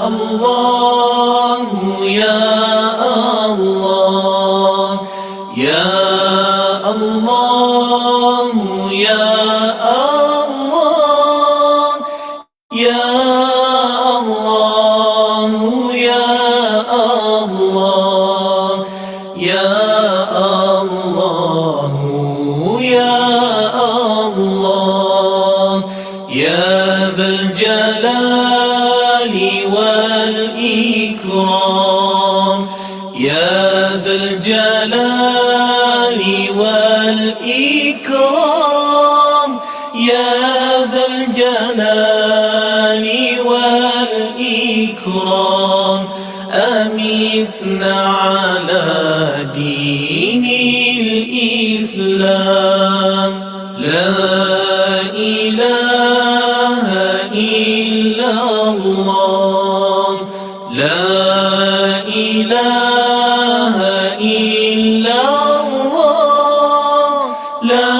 الله يا الله يا الله يا الله يا الله يا الله يا الله يا الله يا ذا الجلال والإكرام يا ذا الجلال والإكرام يا ذا الجلال والإكرام أمتنا على دين الإسلام لا إله إلا الله لا إله إلا الله لا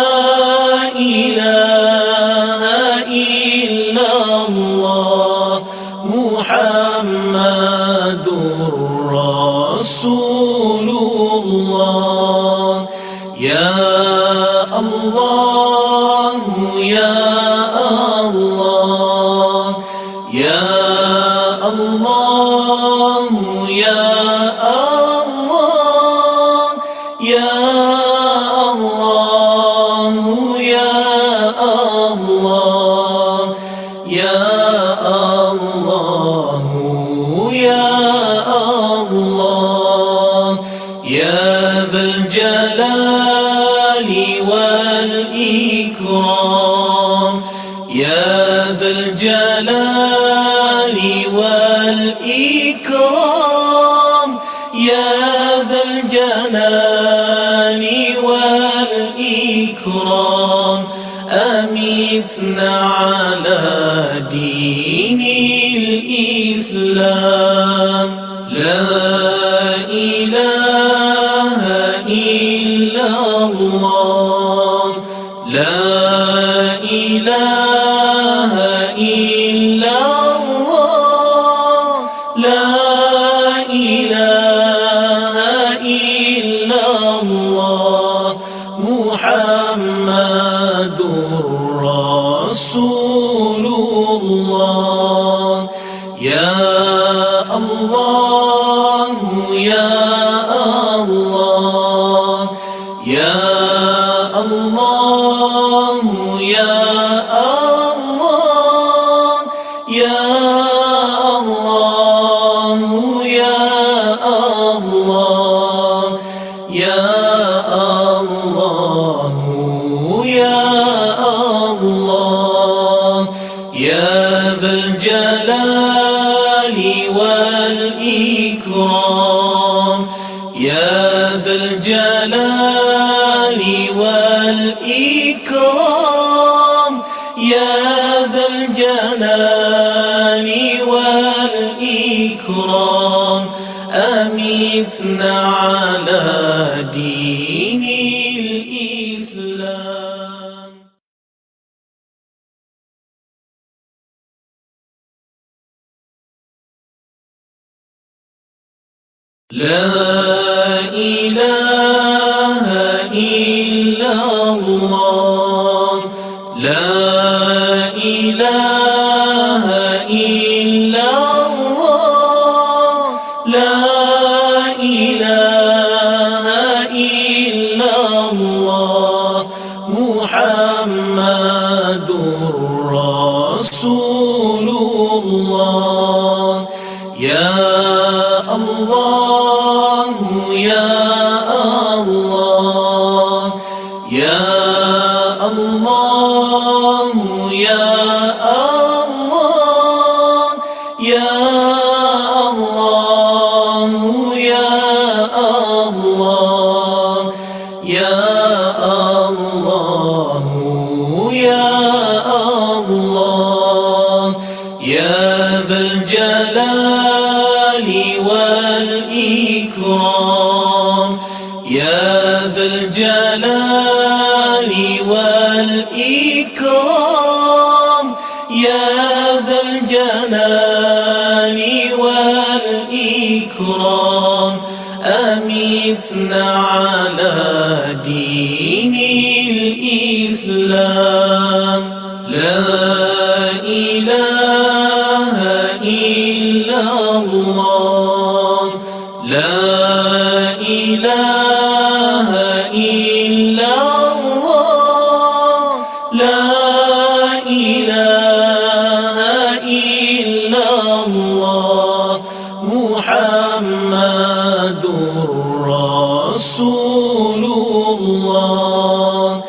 إله إلا الله محمد رسول الله يا الله يا الله يا الله يا الله يا الله يا الله يا الله يا الله يا ذا الجلال والإكرام يا ذا الجلال والإكرام يا ذا الجلال والإكرام أمتنا على دين الإسلام لا إله إلا الله لا إله إلا الله لا إله إلا الله محمد رسول الله يا الله يا الله يا الله يا الله يا الله يا الله يا الله يا الله يا ذا الجلال والإكرام يا ذا الجلال والإكرام يا ذا الجلال والإكرام أمتنا على دين الإسلام لا إله إلا الله لا إله إلا الله لا إله إلا الله محمد رسول الله يا الله يا الله يا الله يا الله يا الله يا الله يا الله يا الله يا ذا الجلال والإكرام يا ذا الجلال والإكرام يا ذا الجلال والإكرام أمتنا على دين الإسلام لا إله إلا الله لا إله إلا الله لا إله إلا الله محمد رسول الله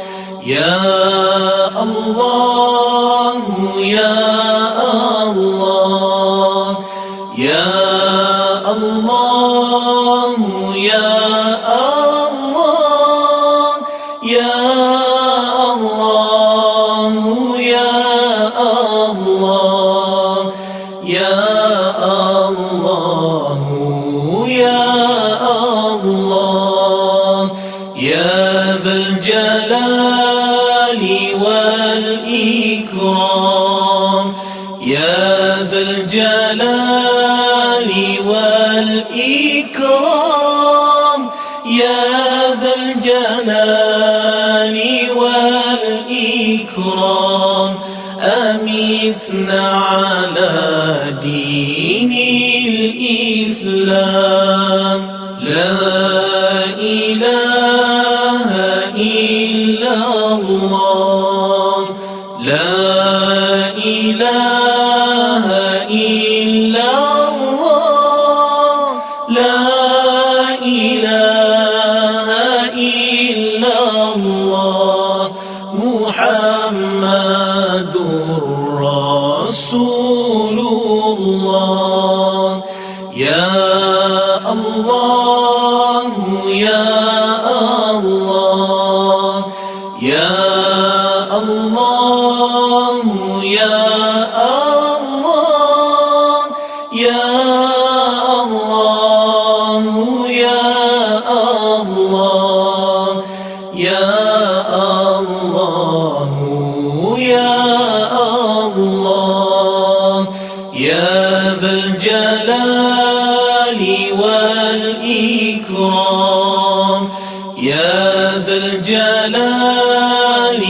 يا الله يا الله يا الله يا الله يا الله يا الله يا الله يا الله يا ذا الجلال والإكرام يا ذا الجلال والإكرام يا ذا الجلال والإكرام أمتنا على دين الإسلام لا إله إلا الله لا إله إلا الله لا إله إلا الله محمد رسول الله يا الله يا الله يا الله يا الله يا الله يا الله يا الله يا الله يا ذا الجلال والإكرام يا ذا الجلال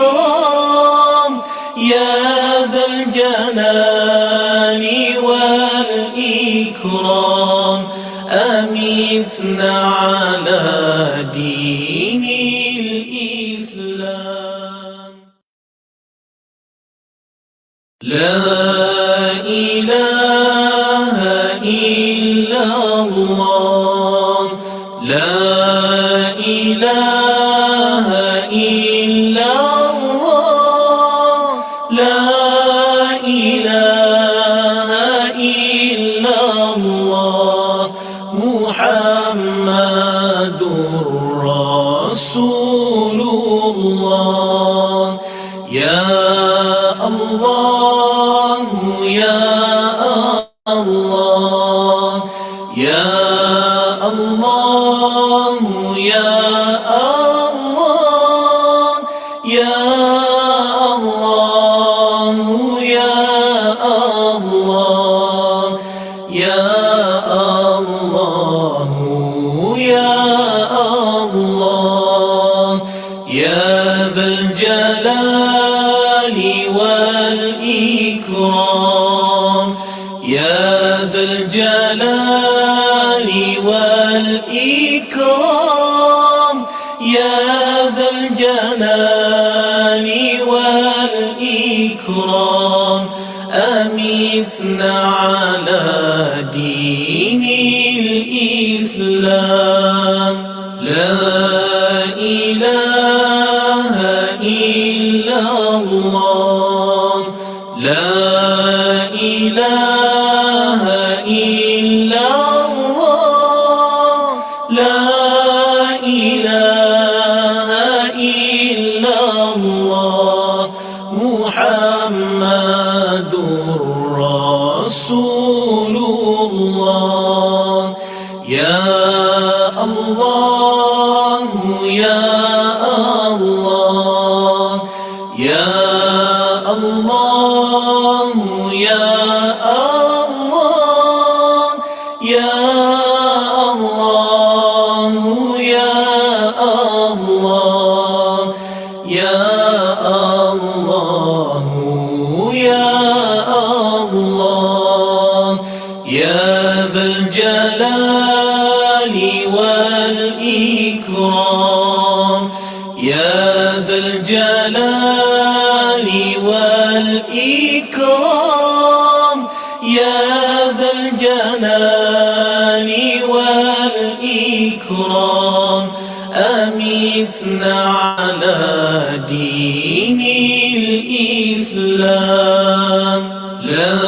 والإكرام يا ذا الجلال والإكرام أمتنا على دين الإسلام لا إله إلا الله لا إله إلا الله لا إله إلا الله محمد رسول الله يا الله يا الله يا الله يا الله يا الله يا الله يا الله يا الله يا ذا الجلال والإكرام يا ذا الجلال والإكرام يا ذا الجلال والإكرام أمتنا على دين الإسلام لا إله إلا الله لا إله إلا الله لا إله إلا الله محمد رسول الله يا الله يا الله يا الله يا الله يا ذا الجلال والإكرام يا ذا الجلال والإكرام يا ذا الجلال والإكرام أمتنا على دين الإسلام لا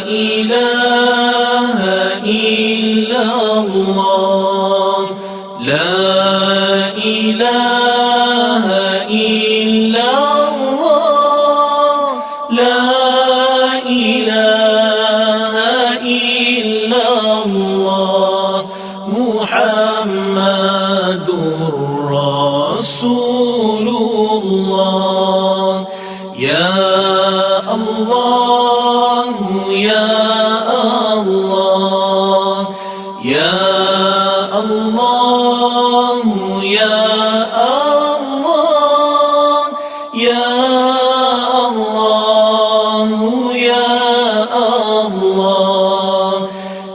إله إلا الله لا إله إلا الله لا إله إلا الله محمد رسول الله يا الله يا الله يا الله يا الله يا الله يا الله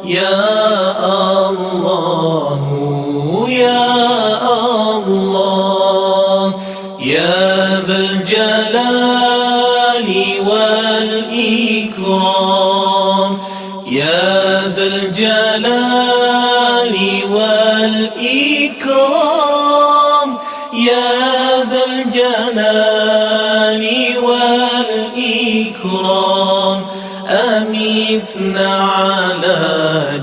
يا الله يا الله يا ذا الجلال والإكرام يا ذا الجلال والإكرام يا ذا الجلال والإكرام أمتنا على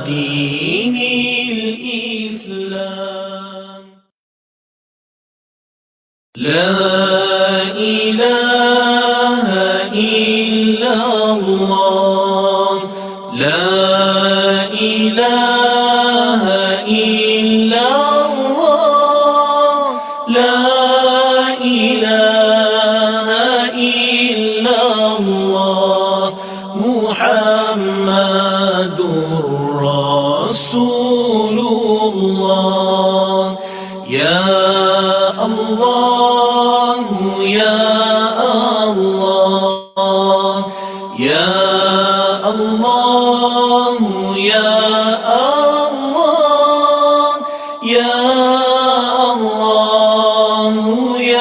دين الإسلام لا إله إلا الله لا إله إلا الله لا إله إلا الله محمد رسول الله يا الله يا الله يا الله يا الله يا الله يا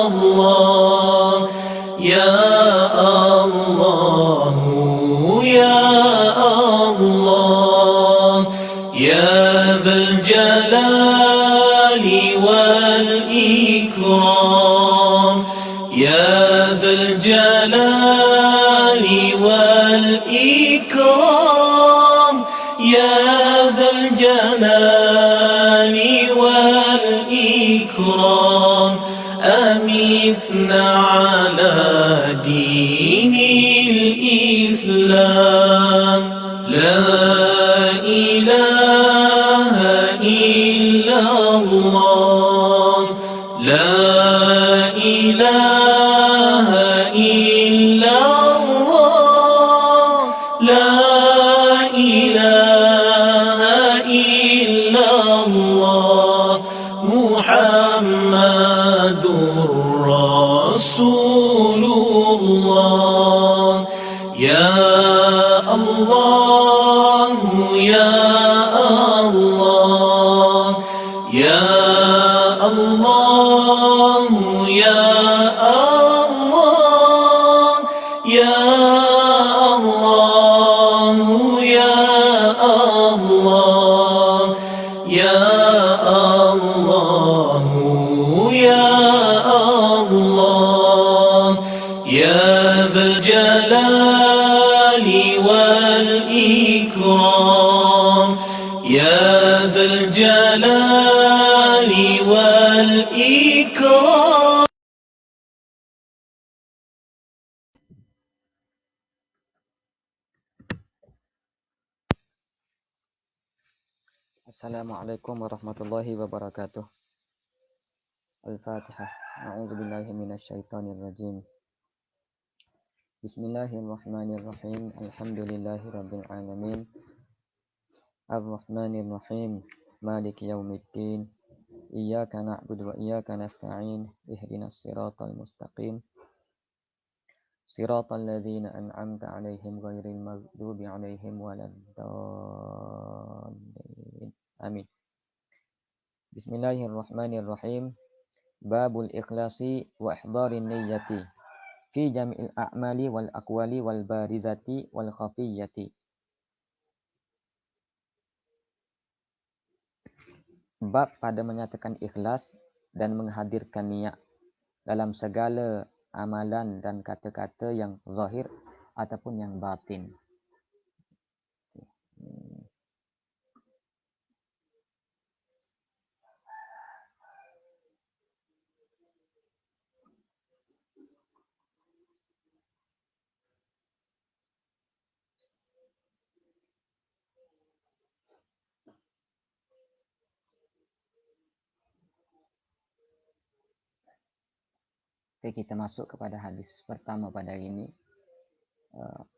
الله يا الله يا الله يا ذا الجلال والإكرام يا ذا الجلال والإكرام يا ذا الجلال والإكرام أمتنا على دين الإسلام لا إله إلا الله لا إله إلا الله لا إله إلا الله محمد رسول الله يا الله يا الله يا الله يا الله يا الله يا الله يا الله يا الله يا ذا الجلال والإكرام يا ذا الجلال والإكرام Assalamualaikum warahmatullahi wabarakatuh. Al-Fatihah. A'udzubillahi minasyaitonirrajim. Bismillahirrahmanirrahim. Alhamdulillahirabbil alamin. Ar-Rahmanir-Rahim. Maliki yaumiddin. Iyyaka na'budu wa iyyaka nasta'in. Ihdinas siratal mustaqim. Siratal ladzina an'amta 'alaihim ghairil maghdubi 'alaihim waladdallin. Amin. Bismillahirrahmanirrahim. Babul ikhlasi wa ihdarin niyyati fi jami'il a'mali wal aqwali wal barizati wal khafiyyati. Bab pada menyatakan ikhlas dan menghadirkan niat dalam segala amalan dan kata-kata yang zahir ataupun yang batin. Oke, kita masuk kepada hadis pertama pada hari ini.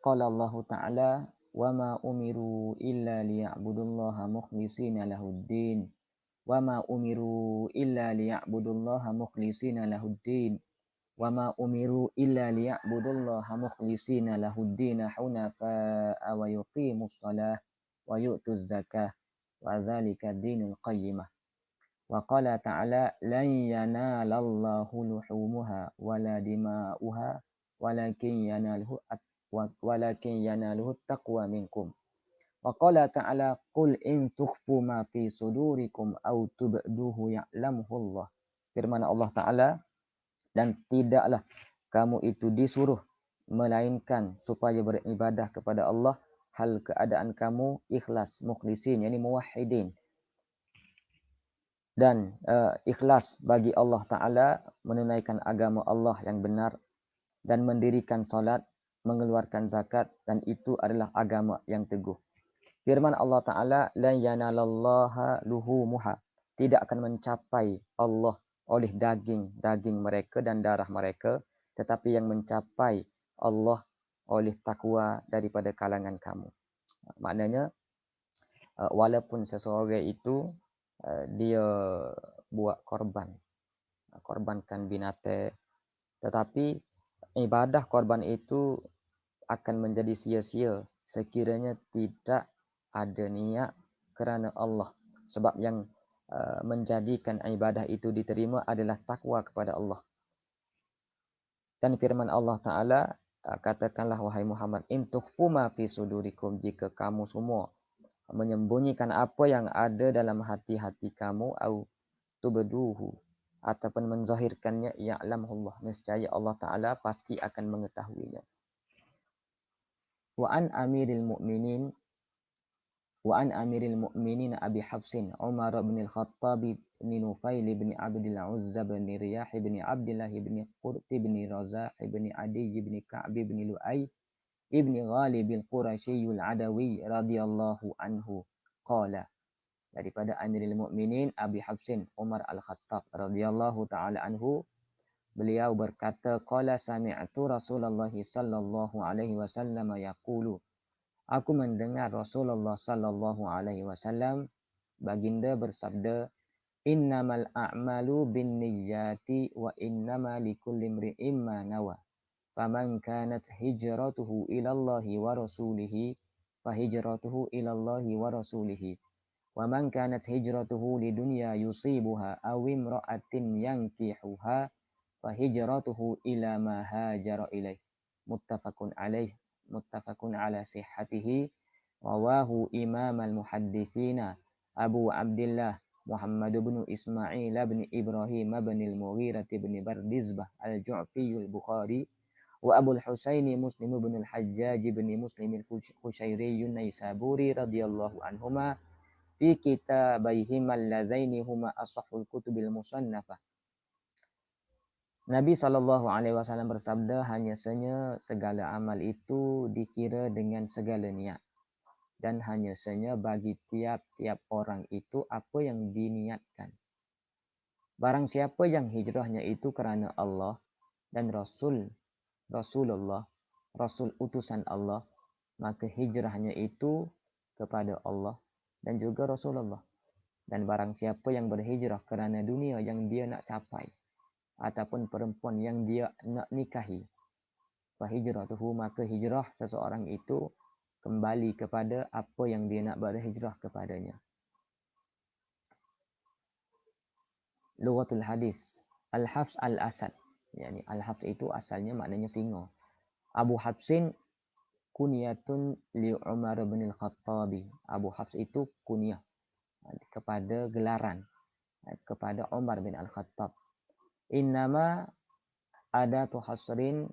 Qala Allah Ta'ala wa ma umiru illa liya'budullaha mukhlishina lahuddin wa ma umiru illa liya'budullaha mukhlishina lahuddin wa ma umiru illa liya'budullaha mukhlishina lahuddin hunafa'a wa yuqimus shalah wa yu'tuz zakah wa dzalika dinul qayyimah. Wa qala ta'ala lan yanalallahu luhumuha wala dima'uha walakin yanaluhu taqwa minkum. Wa qala ta'ala qul in tukhfu ma fi sudurikum aw tubduhu ya'lamuhu Allah. Firman Allah Ta'ala, dan tidaklah kamu itu disuruh melainkan supaya beribadah kepada Allah hal keadaan kamu ikhlas, mukhlisin, yakni muwahhidin. Dan ikhlas bagi Allah Ta'ala menunaikan agama Allah yang benar dan mendirikan salat, mengeluarkan zakat, dan itu adalah agama yang teguh. Firman Allah Ta'ala, la yanalallaha luhumuha, tidak akan mencapai Allah oleh daging mereka dan darah mereka, tetapi yang mencapai Allah oleh takwa daripada kalangan kamu. Maknanya walaupun seseorang itu dia buat korbankan binatang, tetapi ibadah korban itu akan menjadi sia-sia sekiranya tidak ada niat kerana Allah. Sebab yang menjadikan ibadah itu diterima adalah takwa kepada Allah. Dan firman Allah Ta'ala, katakanlah wahai Muhammad, in tukhfu ma fi sudurikum, jika kamu semua menyembunyikan apa yang ada dalam hati-hati kamu, au tubduhu, ataupun menzahirkannya, ya'lamullah, nescaya Allah Ta'ala pasti akan mengetahuinya. Wa an amiril mu'minin Abi Hafsin Umar bin al-Khattab bin Nufail bin Abdul Uzza bin Riyah bin Abdullah bin Qurt bin Razah bin Adi bin Ka'b bin Lu'ay ibn Ghalib al-Qurashi al-Adawi radhiyallahu anhu qala, daripada Amirul Mukminin Abi Hafsin Umar Al-Khattab radhiyallahu taala anhu, beliau berkata, qala sami'tu Rasulullah sallallahu alaihi wasallam yaqulu, aku mendengar Rasulullah sallallahu alaihi wasallam baginda bersabda, innamal a'malu binniyati wa innama likulli imri'in ma nawa. Faman kanat hijratuhu ilallahi wa rasulihi fahijratuhu ilallahi wa rasulihi. Wa man kanat hijratuhu lidunya yusibuha aw imra'atin yankihuha fahijratuhu ila ma hajara ilaih. Muttafaqun ala sihhatihi. Rawahu Imam al-Muhadditsina Abu Abdillah Muhammad bin Ismail bin Ibrahim bin al-Mughirah bin Bardizbah al-Ju'fi al-Bukhari wa Abul Husaini Muslim bin al-Hajjaj bin Muslim al-Qushairi Naisaburi radhiyallahu anhuma fi kitabaihim alladzaini huma ashahul kutubil musannafah. Nabi SAW bersabda, hanya saja segala amal itu dikira dengan segala niat, dan hanya saja bagi tiap-tiap orang itu apa yang diniatkan. Barang siapa yang hijrahnya itu kerana Allah dan Rasulullah, Rasul utusan Allah, maka hijrahnya itu kepada Allah dan juga Rasulullah. Dan barang siapa yang berhijrah kerana dunia yang dia nak capai, ataupun perempuan yang dia nak nikahi, Fahijratuhu, maka hijrah seseorang itu kembali kepada apa yang dia nak berhijrah kepadanya. Lughatul hadis. Al-Hafs al-Asad. Yani Al-Hafs itu asalnya maknanya singa. Abu Hafsin kunyatun li Umar bin al-Khattabi. Abu Hafs itu kunyah kepada gelaran kepada Umar bin al-Khattab. Innama adatu hasrin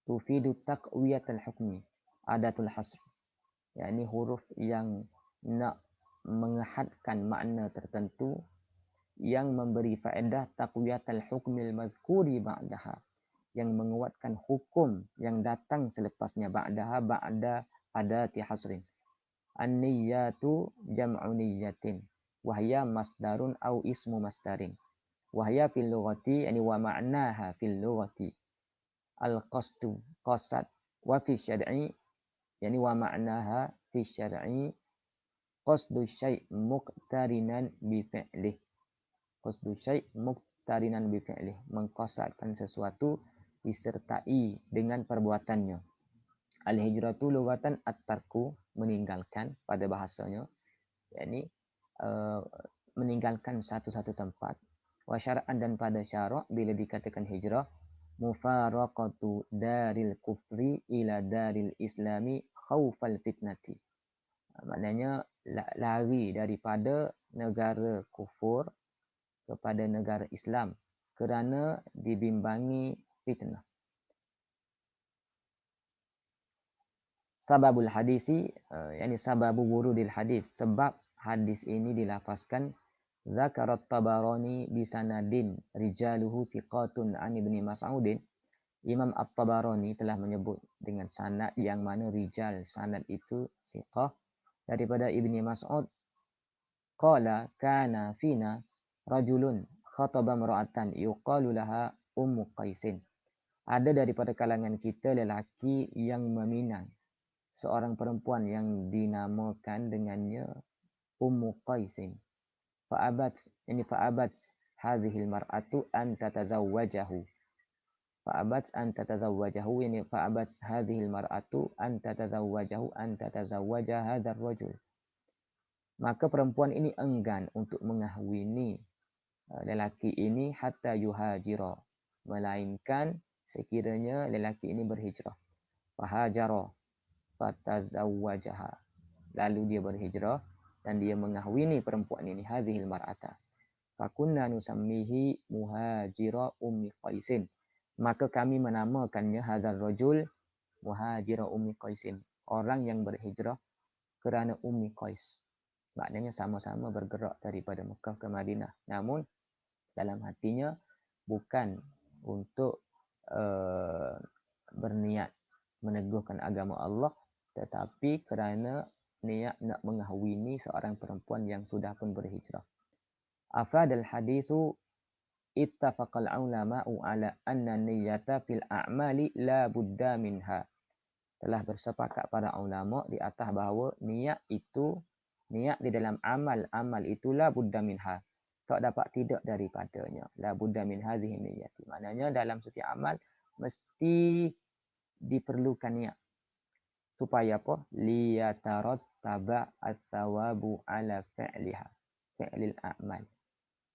tufidu taqwiyatul hukmi. Adatul hasr. Yani huruf yang nak mengehadkan makna tertentu yang memberi faedah taqwiyatul hukmil mazkuri ba'daha, yang menguatkan hukum yang datang selepasnya ba'daha ba'da adati hasrin. An-niyyatu jam'u niyyatin wahya masdarun au ismu masdarin. Wahya fil lughati yani wa ma'naha fil lughati al-qasdu qasad wa fi syar'i yani wa ma'naha fi syar'i qasdu syai' muqtarinan bi fi'lih. Qasdu syai' muqtarinan bi fi'lih, mengqasadkan sesuatu disertai dengan perbuatannya. Al-hijratu lughatan at-tarku, meninggalkan pada bahasanya, yakni meninggalkan satu-satu tempat. Wa syar'an, dan pada syarak bila dikatakan hijrah, mufaraqatu daril kufri ila daril islami khaufal fitnati. Maknanya lari daripada negara kufur kepada negara Islam kerana dibimbangi fitnah. Sababul hadisi, yani sababu wurudil hadis, sebab hadis ini dilafazkan zakarat Tabarani bisanadin rijaluhu siqatun an Ibni Mas'udin. Imam At-Tabarani telah menyebut dengan sanad yang mana rijal sanad itu siqah daripada Ibni Mas'ud. Qala kana fina rajulun khataba imra'atan yuqalu laha Ummu Qaisin. Ada daripada kalangan kita lelaki yang meminang seorang perempuan yang dinamakan dengannya Ummu Qaisin. Fa'abat hadhil mar'atu an tatazawwajahu. Fa'abat an tatazawwajahu, yani fa'abat hadhil mar'atu an tatazawwajahu an tatazawwaja hadzal rajul. Maka perempuan ini enggan untuk mengahwini lelaki ini hatta yuhajira, melainkan sekiranya lelaki ini berhijrah. Fahajara fatazawwajaha, lalu dia berhijrah dan dia mengahwini perempuan ini, hadhil mar'ata. Fakunna nusammihi muhajira ummi Qaisin, maka kami menamakannya hadzal rajul muhajira ummi Qaisin, orang yang berhijrah kerana Ummi Qais. Maknanya sama-sama bergerak daripada Mekah ke Madinah, namun dalam hatinya bukan untuk berniat meneguhkan agama Allah, tetapi kerana niat nak mengahwini seorang perempuan yang sudah pun berhijrah. Afadal hadisu ittafaqal ulama'u ala anna niyyata fil a'mali la budda minha. Telah bersepakat para ulama di atas bahawa niat di dalam amal itulah budda minha, tak dapat tidak daripadanya. La budda min hadhihi niyyati, maknanya dalam setiap amal mesti diperlukan niat. Supaya apa? Liyatarattaba as-sawabu ala fi'lil a'mal.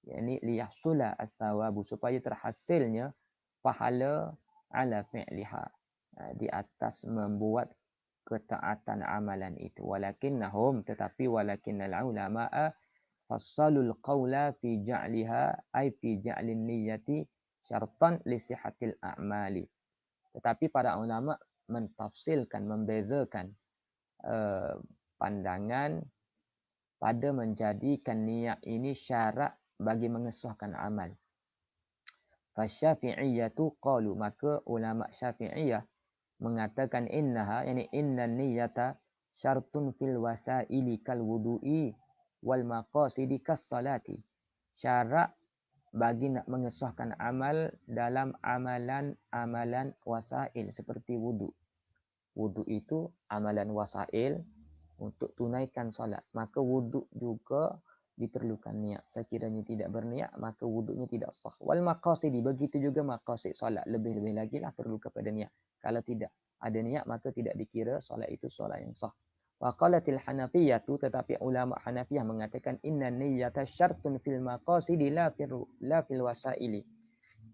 Yani liyahsula as-sawabu, supaya terhasilnya pahala ala fi'liha, di atas membuat ketaatan amalan itu. Walakinnahum, tetapi walakinnal ulama'a fassalul qawla fi ja'liha ay fi ja'lin niyyati syartan li sihhatil a'mali. Tetapi para ulama mentafsilkan, membezakan pandangan pada menjadikan niat ini syarat bagi mengesahkan amal. Fasyafi'iyatu qalu, maka ulama Syafi'iyah mengatakan innaha, yani innan niyyata syartun fil wasaili kal wudu'i wal maqasidi kas salati. Syarat bagi nak mengesahkan amal dalam amalan wasail seperti wudu. Wudu itu amalan wasail untuk tunaikan solat. Maka wudu juga diperlukan niat. Sekiranya tidak berniat, maka wudunya tidak sah. Wal maqasidi, begitu juga maqasid solat. Lebih-lebih lagi lah perlu kepada niat. Kalau tidak ada niat maka tidak dikira solat itu solat yang sah. Wa qalatil Hanafiyah tetapi ulama Hanafiyah mengatakan inna niyyata syartun fil maqasidi la fil wasaili.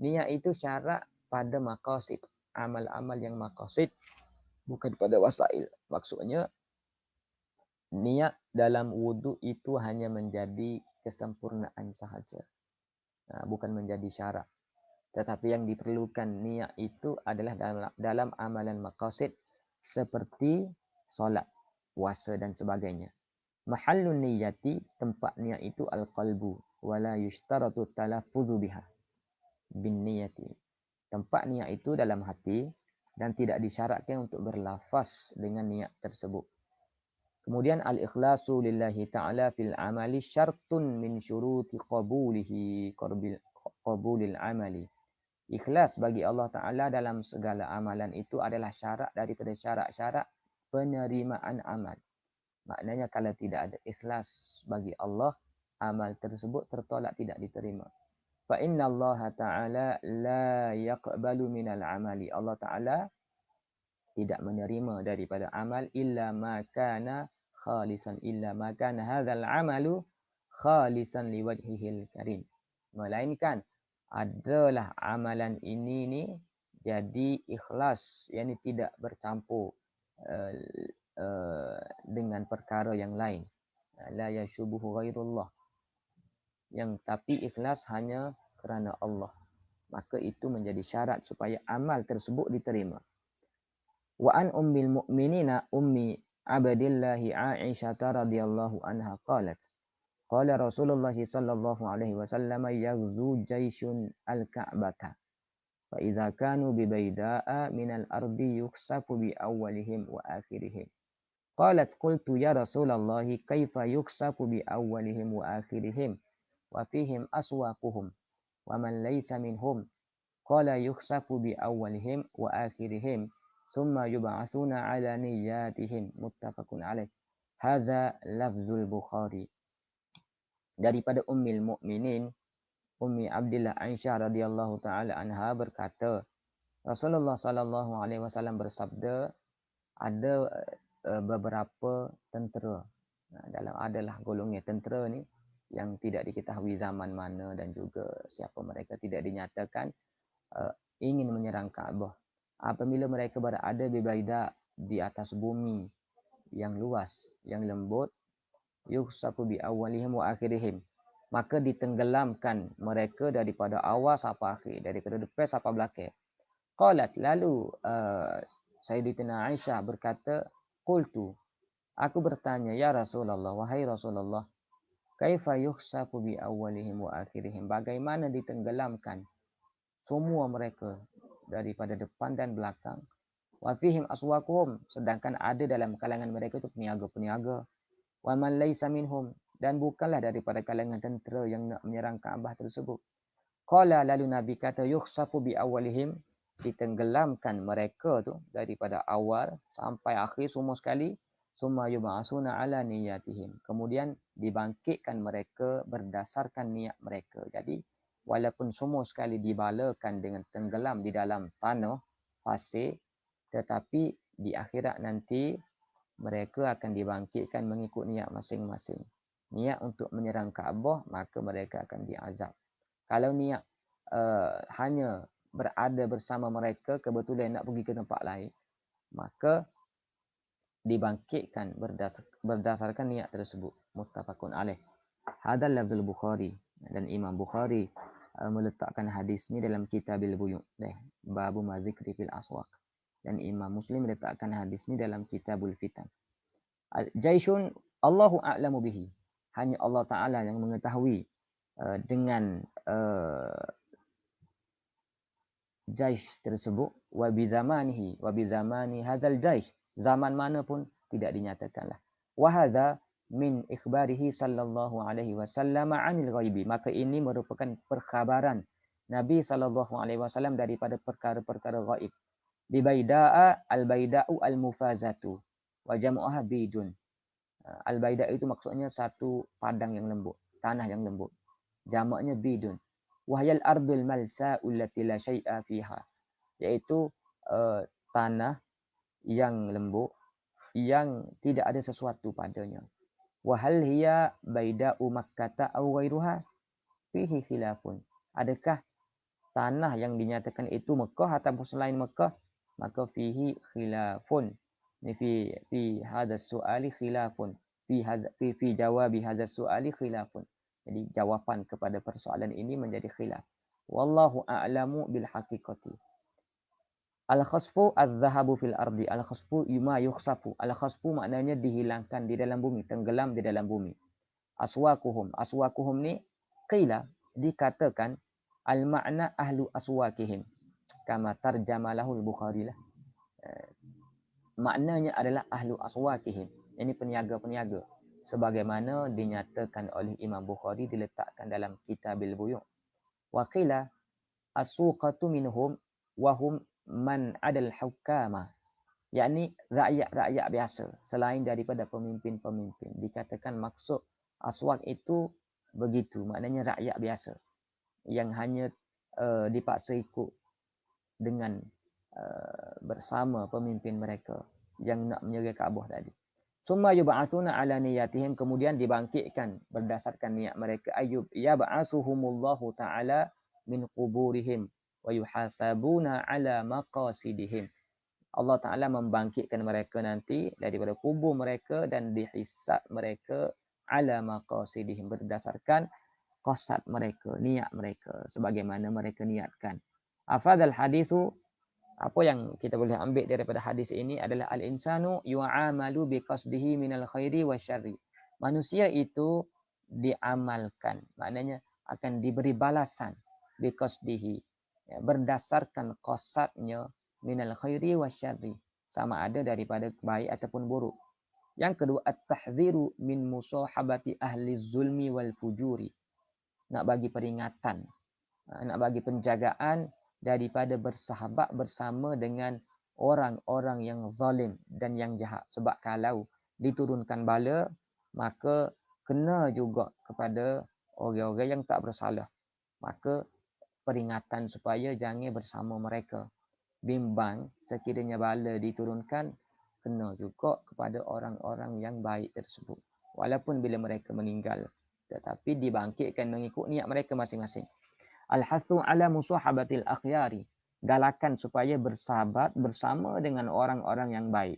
Niat itu syarat pada maqasid, amal-amal yang maqasid bukan pada wasail. Maksudnya niat dalam wudu itu hanya menjadi kesempurnaan sahaja. Bukan menjadi syarat. Tetapi yang diperlukan niat itu adalah dalam amalan maqasid seperti solat, puasa dan sebagainya. Mahallun niyati, tempat niat itu al-qalbu wala yushtaratu talaffuzu biha bin niyati. Tempat niat itu dalam hati dan tidak disyaratkan untuk berlafaz dengan niat tersebut. Kemudian al-ikhlasu lillahi ta'ala fil amali syartun min syuruti qabulil amali. Ikhlas bagi Allah Ta'ala dalam segala amalan itu adalah syarat daripada syarat-syarat penerimaan amal. Maknanya kalau tidak ada ikhlas bagi Allah, amal tersebut tertolak, tidak diterima. Fa inna Allah Ta'ala la yaqbalu minal amali. Allah Ta'ala tidak menerima daripada amal illa ma kana khalisan, illa ma kana hadzal amalu khalisan liwajhihil karim. Melainkan adalah amalan ini ni jadi ikhlas, yakni tidak bercampur dengan perkara yang lain. La yashubuhu ghairullah. Yang tapi ikhlas hanya kerana Allah. Maka itu menjadi syarat supaya amal tersebut diterima. Wa an ummil mu'minina ummi Abdillahi Aisyah radhiyallahu anha qalat qala Rasulullah sallallahu alaihi wasallam yaghzu jayshun al-Ka'bata fa idza kanu bi bayda'a min al-ardi yuksafu bi awwalihim wa akhirihim. Qalat qultu ya Rasulullah kaifa yuksafu bi awwalihim wa akhirihim wa fihim aswaquhum wa man laysa minhum. Qala yuksafu bi awwalihim wa akhirihim thumma yub'atsuna ala niyyatihim, muttafaqun alaih. Hadza lafzul Bukhari. Daripada Ummul Mukminin Ummi Abdillah Aisyah radhiyallahu taala anha berkata, Rasulullah sallallahu alaihi wasallam bersabda, ada beberapa tentera. Dalam adalah golongan tentera ni yang tidak diketahui zaman mana dan juga siapa mereka, tidak dinyatakan, ingin menyerang Kaabah. Apabila mereka berada di Baida, di atas bumi yang luas, yang lembut, yusafu bi awwalihim wa akhirihim, maka ditenggelamkan mereka daripada awal sampai akhir, daripada depan sampai belakang. Qalat, lalu Sayyidatina Aisyah berkata, qultu, aku bertanya, ya Rasulullah, wahai Rasulullah, kaifa yusafu bi awwalihim wa akhirihim, bagaimana ditenggelamkan semua mereka daripada depan dan belakang. Wa fihim aswaquhum, sedangkan ada dalam kalangan mereka itu peniaga-peniaga. Wa man laysa minhum, dan bukanlah daripada kalangan tentera yang nak menyerang Kaabah tersebut. Qala, lalu Nabi kata, yukhsafu bi awalihim, ditenggelamkan mereka tu daripada awal sampai akhir semua sekali. Summa yub'atsuna ala niyyatihim, kemudian dibangkitkan mereka berdasarkan niat mereka. Jadi walaupun semua sekali dibalakan dengan tenggelam di dalam tanah pasir, tetapi di akhirat nanti mereka akan dibangkitkan mengikut niat masing-masing. Niat untuk menyerang Kaabah, maka mereka akan diazab. Kalau niat hanya berada bersama mereka, kebetulan nak pergi ke tempat lain, maka dibangkitkan berdasarkan niat tersebut. Muttafaqun alaih. Hadzal lafzul Bukhari, dan Imam Bukhari meletakkan hadis ni dalam Kitabil Buyu', babu mazikri fil aswaq, dan Imam Muslim meletakkan hadis ni dalam Kitabul Fitan. Jaisyun Allahu a'lamu bihi, hanya Allah Ta'ala yang mengetahui dengan jaish tersebut. Wa bi zamani hadzal jaish, zaman mana pun tidak dinyatakanlah. Wa hadza min ikhbarihi sallallahu alaihi wasallam 'anil ghaibi, maka ini merupakan perkhabaran Nabi sallallahu alaihi wasallam daripada perkara-perkara ghaib. Bi baida'a, al-baida'u al-mufazatu wa jam'uha bidun. Al-baida' itu maksudnya satu padang yang lembut, tanah yang lembut. Jamaknya bidun. Wahyal ardul malsa'u allati la syai'a fiha, iaitu tanah yang lembut, yang tidak ada sesuatu padanya. Wa hal hiya baida'u Makkah aw ghairuha fihi khilafun. Adakah tanah yang dinyatakan itu Mekah atau selain Mekah? Maka fihi khilafun. Ini fi hadha su'ali khilafun. Fi jawabi hadha su'ali khilafun. Jadi jawapan kepada persoalan ini menjadi khilaf. Wallahu a'lamu bil haqiqati. Al-khasfu adz-zahabu fil ardi. Al-khasfu yuma yukhsafu. Al-khasfu maknanya dihilangkan di dalam bumi, tenggelam di dalam bumi. Aswakuhum. Aswakuhum ni qila, dikatakan al-makna ahlu aswakihim. Kama tarjamalahul Bukhari lah. Maknanya adalah ahlu aswakihim. Ini peniaga-peniaga. Sebagaimana dinyatakan oleh Imam Bukhari diletakkan dalam Kitabil Buyu'. Wa qila as-suqatu minhum wahum man adal hukama, yakni rakyat-rakyat biasa selain daripada pemimpin-pemimpin. Dikatakan maksud aswak itu begitu, maknanya rakyat biasa yang hanya dipaksa ikut dengan bersama pemimpin mereka yang nak menjaga Kaabah tadi. Summa yub'atsuna ala niyatihim, kemudian dibangkitkan berdasarkan niat mereka. Ayub yab'atsuhumullahu ta'ala min quburihim wa yuhasabuna ala maqasidihim. Allah Ta'ala membangkitkan mereka nanti daripada kubur mereka dan dihisab mereka ala maqasidihim, berdasarkan qasad mereka, niat mereka, sebagaimana mereka niatkan. Afadal hadisu, apa yang kita boleh ambil daripada hadis ini adalah al-insanu yu'amalu biqasdihi minal khairi wasyarri. Manusia itu diamalkan, maknanya akan diberi balasan biqasdihi, ya, berdasarkan qasadnya minal khairi wasyarri, sama ada daripada baik ataupun buruk. Yang kedua, at-tahdziru min musahabati ahli zulmi wal fujuri. Nak bagi peringatan, nak bagi penjagaan daripada bersahabat bersama dengan orang-orang yang zalim dan yang jahat. Sebab kalau diturunkan bala, maka kena juga kepada orang-orang yang tak bersalah. Maka peringatan supaya jangan bersama mereka. Bimbang sekiranya bala diturunkan, kena juga kepada orang-orang yang baik tersebut. Walaupun bila mereka meninggal, tetapi dibangkitkan mengikut niat mereka masing-masing. Al-hathu ala musahabatil akhyari, galakan supaya bersahabat bersama dengan orang-orang yang baik.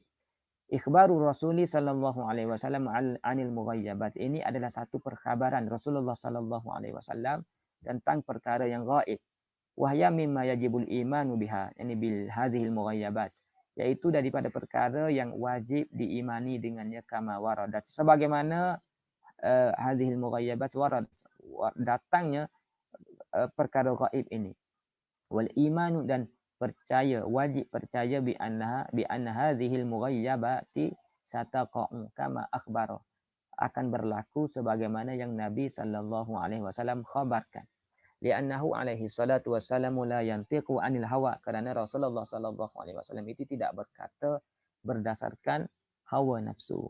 Ikhbaru Rasuli sallallahu alaihi wasallam anil mughayyabat. Ini adalah satu perkhabaran Rasulullah sallallahu alaihi wasallam tentang perkara yang gaib. Wahya mimma yajibul imanu biha, yani bil hadhil mughayyabat, yaitu daripada perkara yang wajib diimani dengannya, kama waradat, sebagaimana hadhil mughayyabat warad, datangnya perkara gaib ini. Wal imanu, dan percaya, wajib percaya bi anna hadhil mughayyabati sataqa'u kama akhbara, akan berlaku sebagaimana yang Nabi sallallahu alaihi wasallam khabarkan. Li'annahu alaihi salatu wassalamu la yantiqu anil hawa, kerana Rasulullah sallallahu alaihi wasallam itu tidak berkata berdasarkan hawa nafsu.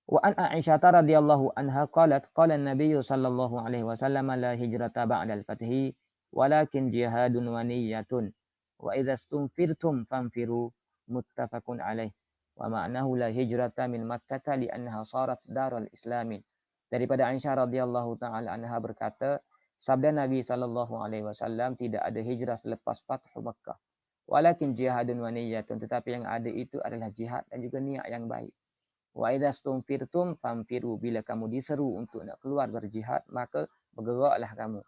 Wa an Aisyah radhiyallahu anha qalat qala an-nabiy sallallahu alaihi wasallam la hijrata ba'da al-fathi walakin jihadun wa niyyatun wa idza stunfirtum fanfiru, muttafaqun alaih. Wa ma'nahu la hijrata min Makkah li'annaha sarat darul islamin. Daripada Aisyah radhiyallahu taala anha berkata, sabda Nabi sallallahu alaihi wasallam, tidak ada hijrah selepas Fathu Makkah. Walakin jihadun wa niyyatun, tetapi yang ada itu adalah jihad dan juga niat yang baik. Wa idza stunfirtum famfiru, bila kamu diseru untuk nak keluar berjihad, maka bergeraklah kamu,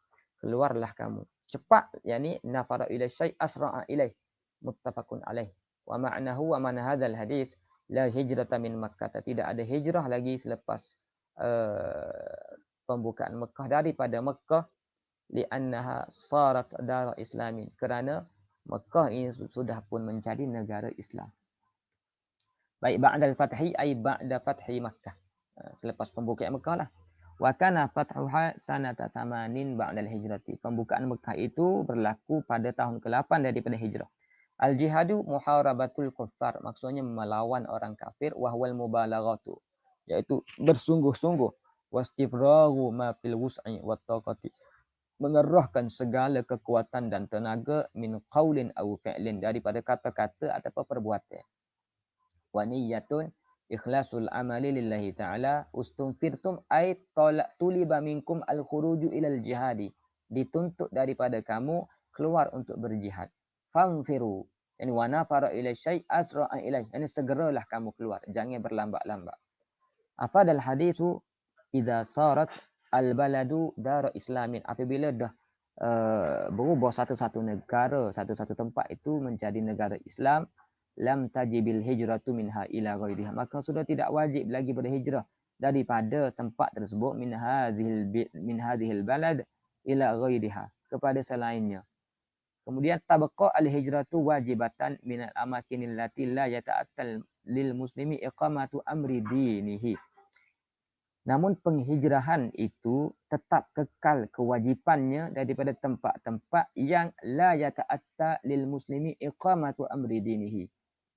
keluarlah kamu cepat, yakni nafara ila syai' asra'a ilaih, muttafaqun alaih. Wa ma'nahu, wa ma'na hadzal hadis, la hijrata min Makkah, tidak ada hijrah lagi selepas pembukaan Mekah, daripada Mekah, li'annaha sarat darul islamin, kerana Mekah ini sudah pun menjadi negara Islam. Baik, ba'dal fathi ay ba'da fathi Makkah, selepas pembukaan Mekah lah. Wa kana fathuha sanata samanin ba'dal hijrati, pembukaan Mekah itu berlaku pada tahun ke-8 daripada hijrah. Al jihadu muharabatul kuffar, maksudnya melawan orang kafir, wa huwal mubalaghatu, yaitu bersungguh-sungguh, wastifragu ma fil wus'i wat taqati, mengerahkan segala kekuatan dan tenaga min qaulin aw fi'lin, daripada kata-kata atau perbuatan. Wa niyyatun ikhlasul amali lillahi ta'ala ustumfirtum ay tuliba minkum al-khuruju ilal jihadi, dituntut daripada kamu keluar untuk berjihad. Fanfiru, yani wa nafara ila syai' asra'a ilaih, yani segeralah kamu keluar, jangan berlambat-lambat. Afadal hadisu idza sarat al-baladu dar islamin, apabila dah berubah satu-satu negara, satu-satu tempat itu menjadi negara Islam, lam tajibil hijratu minha ila ghairiha, maka sudah tidak wajib lagi berhijrah daripada tempat tersebut, min hadhil balad ila ghairiha, kepada selainnya. Kemudian tabaqa al-hijratu wajibatan min al-amakinil lati la yata'attal lil muslimi iqamatu amri dinihi. Namun penghijrahan itu tetap kekal kewajipannya daripada tempat-tempat yang la yata'atta lil muslimi iqamatu amri dinihi,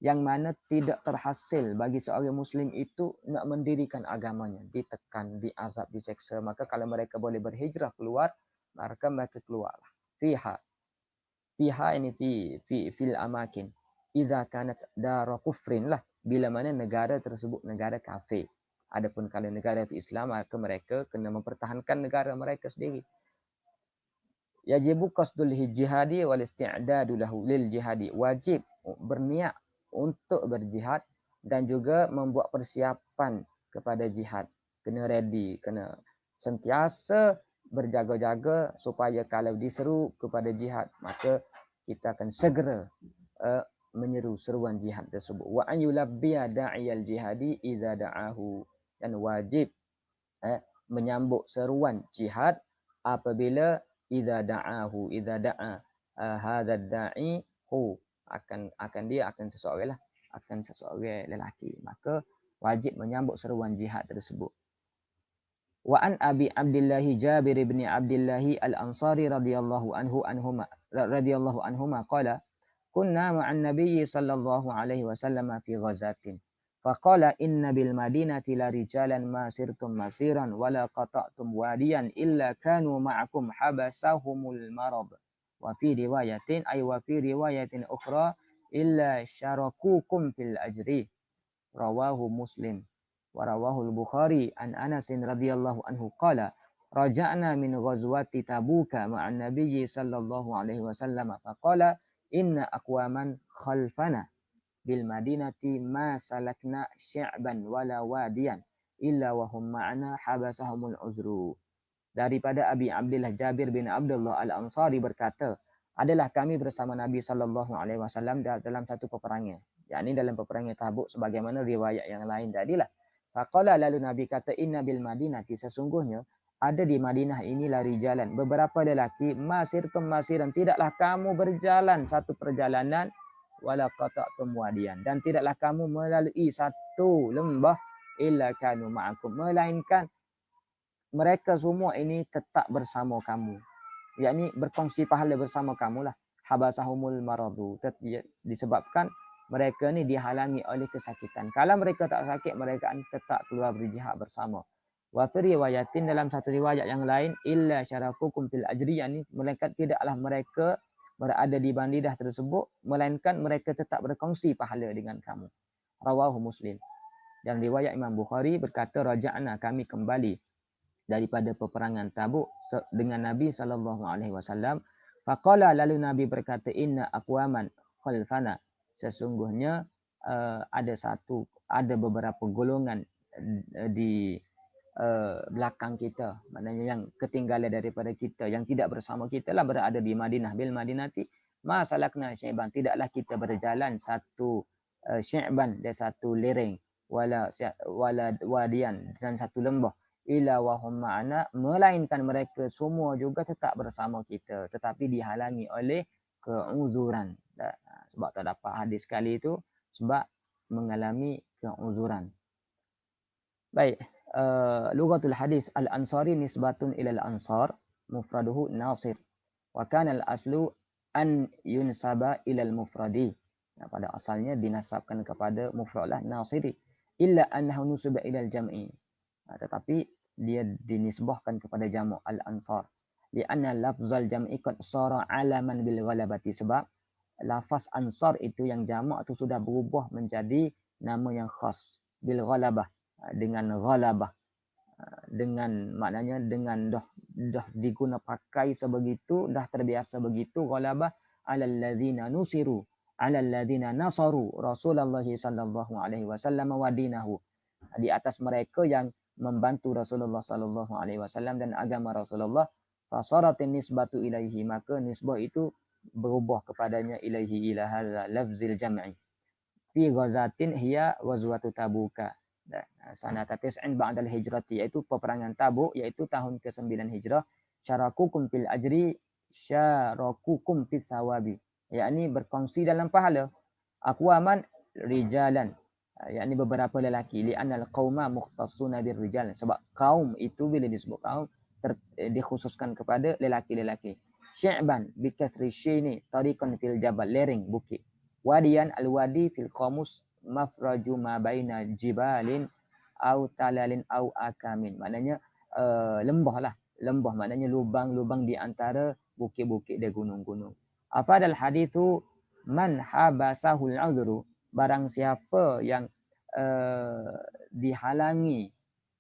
yang mana tidak terhasil bagi seorang muslim itu nak mendirikan agamanya, ditekan, diazab, diseksa. Maka kalau mereka boleh berhijrah keluar, maka mereka keluarlah. Fiha ini fil amakin. Iza kanat dara kufrin lah, bila mana negara tersebut negara kafir. Adapun kalau negara itu Islam, maka mereka kena mempertahankan negara mereka sendiri. Yajibu qasdul jihadi wal isti'dadu lahu lil jihadi. Wajib berniat untuk berjihad dan juga membuat persiapan kepada jihad. Kena ready, kena sentiasa berjaga-jaga supaya kalau diseru kepada jihad, maka kita akan segera menyeru seruan jihad tersebut. Wa an yulabbiya da'iyal jihadi idza da'ahu, dan wajib menyambut seruan jihad apabila idza da'a hadza da'i hu, akan seseorang lelaki, maka wajib menyambut seruan jihad tersebut. Wa an abi Abdullah Jabir bin Abdullah al-Ansari radhiyallahu anhuma qala kunna ma'an nabiyyi sallallahu alaihi wasallam fi ghazatin faqala inna bil madinati la rijalan ma sirtum masiran wala qata'tum wadiyan illa kanu ma'akum habasahumul marad wa fi riwayatin ukhra illa syarakukum fil ajri, rawahu Muslim wa rawahu al-Bukhari an Anas radhiyallahu anhu qala raja'na min ghazwati Tabuka ma'an nabiyyi sallallahu alaihi wasallam faqala inna aqwaman khalfana bil madinati ma salakna sya'ban wala wadiyan illa wa hum ma'ana habasahumul uzru. Daripada Abi Abdullah Jabir bin Abdullah Al-Ansari berkata, adalah kami bersama Nabi sallallahu alaihi wasallam dalam satu peperangan, yakni dalam peperangan Tabuk sebagaimana riwayat yang lain tadilah. Faqala, lalu Nabi kata, inna bil madinati, sesungguhnya ada di Madinah ini lari jalan beberapa lelaki, masirtum masiran, tidaklah kamu berjalan satu perjalanan, wala qata'tum wadiyan, dan tidaklah kamu melalui satu lembah, illa kanu ma'akum, melainkan mereka semua ini tetap bersama kamu, yakni berkongsi pahala bersama kamu lah. Habasahumul maradu, disebabkan mereka ni dihalangi oleh kesakitan. Kalau mereka tak sakit, mereka tetap keluar berjihad bersama. Wa fi riwayatin, dalam satu riwayat yang lain, illa syarafukum fil ajri, yakni mereka tidaklah mereka berada di bandidah tersebut, melainkan mereka tetap berkongsi pahala dengan kamu. Rawahu Muslim. Dan riwayat Imam Bukhari berkata, raja'na, kami kembali daripada peperangan Tabuk dengan Nabi SAW. Faqala, lalu Nabi berkata, inna aqwaman khalfana, sesungguhnya ada beberapa golongan di belakang kita, maknanya yang ketinggalan daripada kita, yang tidak bersama kita lah, berada di Madinah. Bil madinati ma salakna syaiban, tidaklah kita berjalan satu syaiban, dan satu lereng, wala wadian, dan satu lembah, illa wahum ma'ana, melainkan mereka semua juga tetap bersama kita, tetapi dihalangi oleh keuzuran. Sebab tak dapat hadis kali itu, sebab mengalami keuzuran. Baik, lughatul hadis, al-ansari nisbatun ilal ansar, mufraduhu nasir, wa kana al-aslu an yunsaba ilal mufradi. Nah, pada asalnya dinasabkan kepada mufradlah nasiri, illa annahu nusiba ilal jam'i. Tetapi dia dinisbahkan kepada jamak al-ansar. li'anna lafzal jam'i qad sara alaman bil ghalabati, sebab lafaz ansar itu yang jamak itu sudah berubah menjadi nama yang khas bil ghalabah, dengan ghalabah, dengan maknanya dengan dah diguna pakai sebegitu, dah terbiasa begitu ghalabah alal ladzina nusiru alal ladzina nasaru Rasulullah sallallahu alaihi wasallam wa dinahu, di atas mereka yang membantu Rasulullah sallallahu alaihi wasallam dan agama Rasulullah. Fasaratin nisbatu ilaihi, maka nisbah itu berubah kepadanya, ilaihi ila hadza lafzil jam'i fi ghazatin hiya ghazwatu tabuka sanata tis'in ba'dal hijrati, yaitu peperangan Tabuk, yaitu tahun ke-9 Hijrah. Syarakukum fil ajri syarakukum fis sawabi, yakni berkongsi dalam pahala. Aqwaman rijalan, yakni beberapa lelaki, li'anal qauma mukhtassuna birrijal, sebab kaum itu bila disebut kaum dikhususkan kepada lelaki-lelaki. Syi'ban bikasri syini tariqan fil jabal, lereng bukit. Wadian al-wadi fil qamus mafraju ma baina jibalin au talalin au akamin, maknanya lembah lah, lembah maknanya lubang-lubang di antara bukit-bukit dan gunung-gunung. Afadal hadithu man habasahul uzru, barang siapa yang dihalangi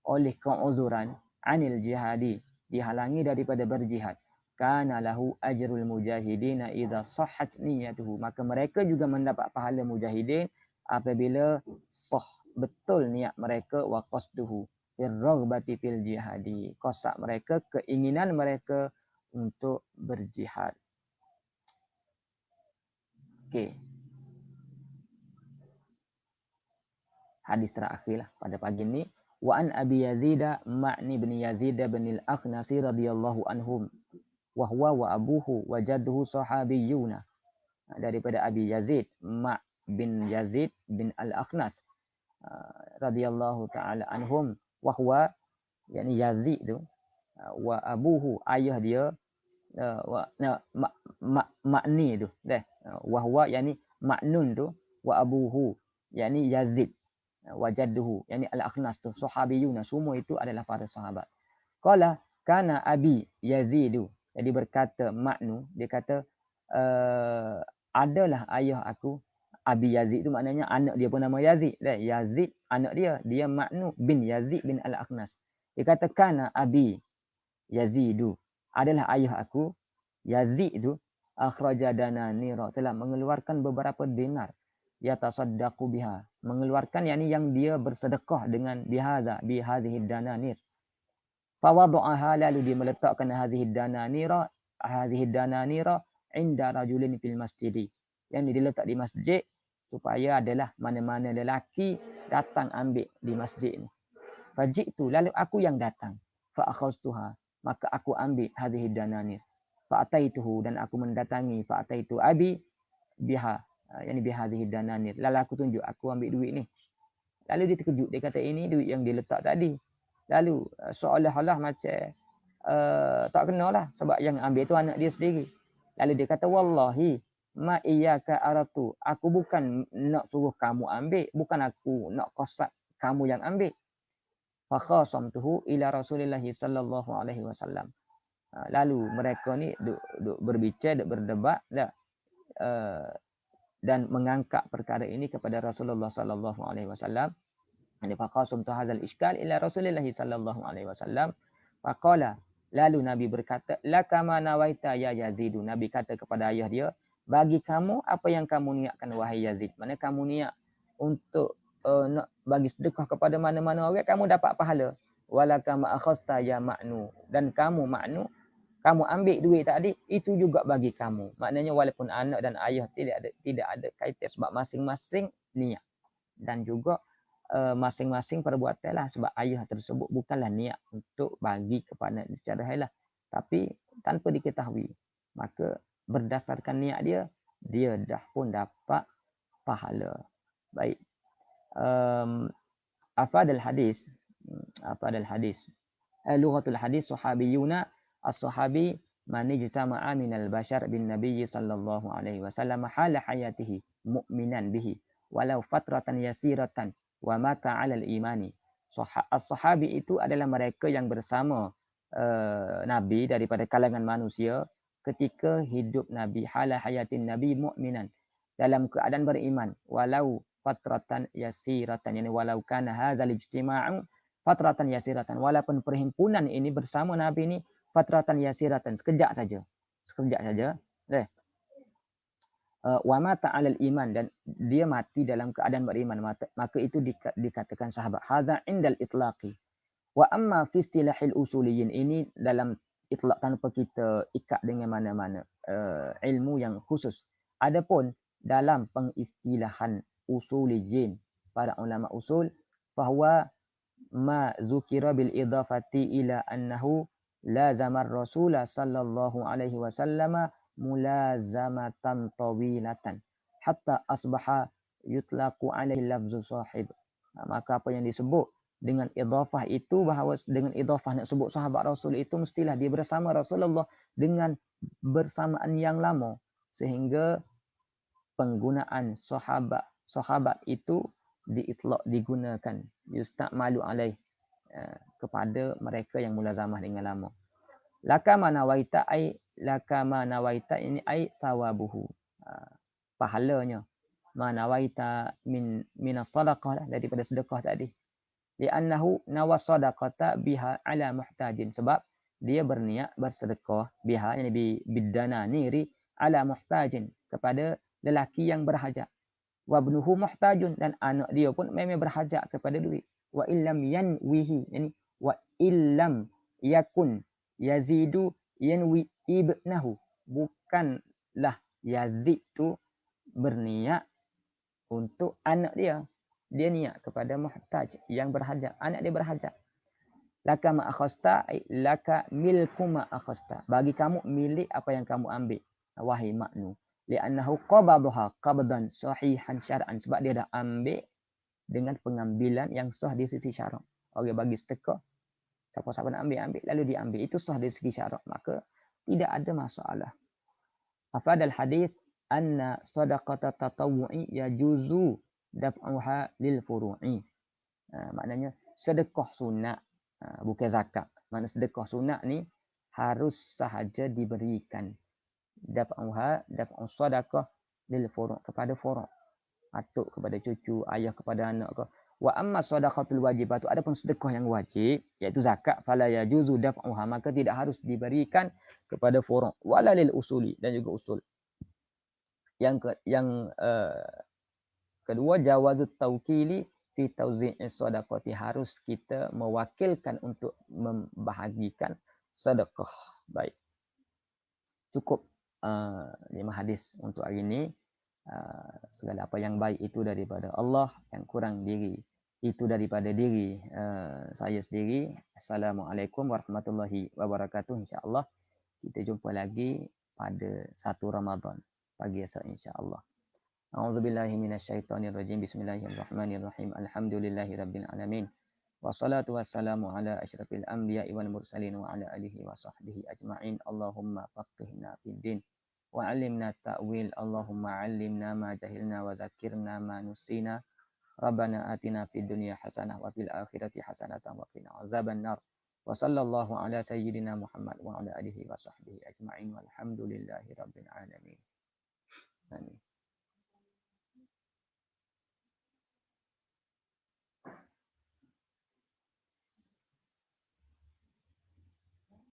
oleh keuzuran, anil jihadi, dihalangi daripada berjihad, kana lahu ajrul mujahidin idza sahhat niyyatuhu, maka mereka juga mendapat pahala mujahidin apabila sah betul niat mereka, wa qasduhu birraghbati fil jihadi, qasad mereka, keinginan mereka untuk berjihad. Okey. Hadis terakhir lah pada pagi ini. Wa an Abi Yazid Ma'ni bin Yazid bin al-Akhnasi radhiyallahu anhum wa huwa wa abuhu wa jadduhu sahabiyuna, daripada Abi Yazid Ma' bin Yazid bin al-Akhnas radhiyallahu taala anhum, wa huwa yakni Yazid tu, wa abuhu ayah dia, Ma'ni tu dah, wa huwa yakni Ma'nun tu, wa abuhu yakni Yazid, wa jadduhu yakni al-Akhnas tu, sahabiyuna, semua itu adalah para sahabat. Qala kana abi Yazidu, jadi berkata Ma'nu, dia kata adalah ayah aku. Abi Yazid itu maknanya anak dia pun nama Yazid. Yazid anak dia Ma'nu bin Yazid bin al-Akhnas. Dia kata kana abi Yazidu, adalah ayah aku Yazid itu, akhraja dananira, telah mengeluarkan beberapa dinar, yatasaddaqu biha, mengeluarkan yakni yang dia bersedekah dengan bihadhihi dananir. Fawada'aha, lalu dia meletakkan hadhihi dananira inda rajulin fil masjidi, yang diletak di masjid supaya adalah mana-mana lelaki datang ambil di masjid ni. Faji'tu, lalu aku yang datang. Fa akhadtuha, maka aku ambil hadhihi dananir. Fa ataituhu, dan aku mendatangi, fa ataitu abi biha, yakni bihadhihi dananir, lalu aku tunjuk, aku ambil duit ni. Lalu dia terkejut, dia kata ini duit yang diletak tadi. Lalu seolah-olah macam tak kenalah, sebab yang ambil tu anak dia sendiri. Lalu dia kata wallahi ma iyyaka aratu, aku bukan nak suruh kamu ambil, bukan aku nak qasad kamu yang ambil. Fa khasamtuhu ila Rasulillah sallallahu alaihi wasallam. Lalu mereka ni duk berbicara, duk berdebat dan mengangkat perkara ini kepada Rasulullah sallallahu alaihi wasallam. Ani faqasum tu hadzal iskal ila Rasulillah sallallahu alaihi wasallam. Faqala, lalu Nabi berkata, lakama nawaita ya Yazid, Nabi kata kepada ayah dia, bagi kamu apa yang kamu niatkan wahai Yazid, mana kamu niat untuk nak bagi sedekah kepada mana-mana orang, kamu dapat pahala. Walakama akhasta ya Ma'nu, dan kamu Ma'nu, kamu ambil duit tadi, itu juga bagi kamu. Maknanya walaupun anak dan ayah tidak ada kaitan, sebab masing-masing niat, dan juga masing-masing perbuatan lah, sebab ayah tersebut bukanlah niat untuk bagi kepada secara halal, tapi tanpa diketahui, maka berdasarkan niat dia dah pun dapat pahala. Baik. Afadal hadis lughatul hadis sahabiyuna, as-sahabi man ijtama'a minal bashar bin nabiy sallallahu alaihi wasallam hala hayatihi mu'minan bihi walau fatratan yasiratan wa mata 'alal imani. As-sahabi itu adalah mereka yang bersama Nabi daripada kalangan manusia ketika hidup Nabi hala hayatin Nabi mukminan dalam keadaan beriman walau fatratan yasiratan yani walau kana hadzal ijtima'u fatratan yasiratan walaupun perhimpunan ini bersama Nabi ini fatratan yasiratan sekejap saja eh wa mata 'alal iman dan dia mati dalam keadaan beriman maka itu dikatakan sahabat hadza indal itlaqi wa amma fi istilahil usuliyin ini dalam itlaq tanpa kita ikat dengan mana-mana ilmu yang khusus. Adapun dalam pengistilahan usuliyin para ulama usul bahwa ma zukira bil idafati ila annahu lazama ar-rasul sallallahu alaihi wasallam mulazamatan tawilatan hatta asbaha yutlaqu alaihi lafzu sahib. Maka apa yang disebut dengan idhafah itu bahawa dengan idhafah nak sebut sahabat Rasul itu mestilah dia bersama Rasulullah dengan bersamaan yang lama sehingga penggunaan sahabat itu diitlaq digunakan yustamalu alaih kepada mereka yang mulazamah dengan lama. Laka ma nawaita ini ai sawabuhu. Pahalanya ma nawaita minas sadaqah daripada sedekah tadi. Li'annahu nawas sadaqata biha ala muhtajin sebab dia berniat bersedekah biha yani bidana niri ala muhtajin kepada lelaki yang berhajat wa ibnuhu muhtajun dan anak dia pun memang berhajat kepada duit wa illam yanwihi yani wa illam yakun yazidu yanwi ibnahu bukanlah Yazid tu berniat untuk anak dia niat kepada muhtaj yang berhajat anak dia berhajat laka ma akhasta laka milku ma akhasta bagi kamu milik apa yang kamu ambil wahai maknu li'annahu qabadaha qabdan sahihan syar'an sebab dia dah ambil dengan pengambilan yang sah di sisi syarak. Orang bagi sedekah siapa-siapa nak ambil lalu diambil itu sah dari segi syarak maka tidak ada masalah. Afadal hadis anna sadaqata tatawwu'i yajuzu daf'uha lil furu'i. Maknanya sedekah sunat bukan zakat. Maknanya sedekah sunat ni harus sahaja diberikan. Daf'u sadaqah lil furu' kepada furu'. Atuk kepada cucu, ayah kepada anak ke. Wa amma sadaqatul wajibatu adapun sedekah yang wajib iaitu zakat fala yajuzu daf'uha maka tidak harus diberikan kepada furu' wala lil usuli dan juga usul. Yang kedua jawazut tawkili fi tawzi'is sadaqati harus kita mewakilkan untuk membahagikan sedekah. Baik. Cukup 5 hadis untuk hari ini. Segala apa yang baik itu daripada Allah, yang kurang diri itu daripada diri saya sendiri. Assalamualaikum warahmatullahi wabarakatuh. InsyaAllah kita jumpa lagi pada 1 Ramadan pagi esok insya-Allah. A'udzubillahi minasyaitonirrajim. Bismillahirrahmanirrahim. Alhamdulillahirabbil alamin. Wassalatu wassalamu ala asyrafil anbiya'i wal mursalin wa ala alihi wa sahbihi ajma'in. Allahumma faqihna fid din wa 'allimna ta'wil. Allahumma 'allimna ma jahilna wa zakkirna ma nusina. Rabbana atina fid dunya hasanah wa fil akhirati hasanatan wa qina azaban nar. Wa sallallahu ala sayyidina Muhammad wa ala alihi wa sahbihi ajma'in walhamdulillahi rabbil alamin.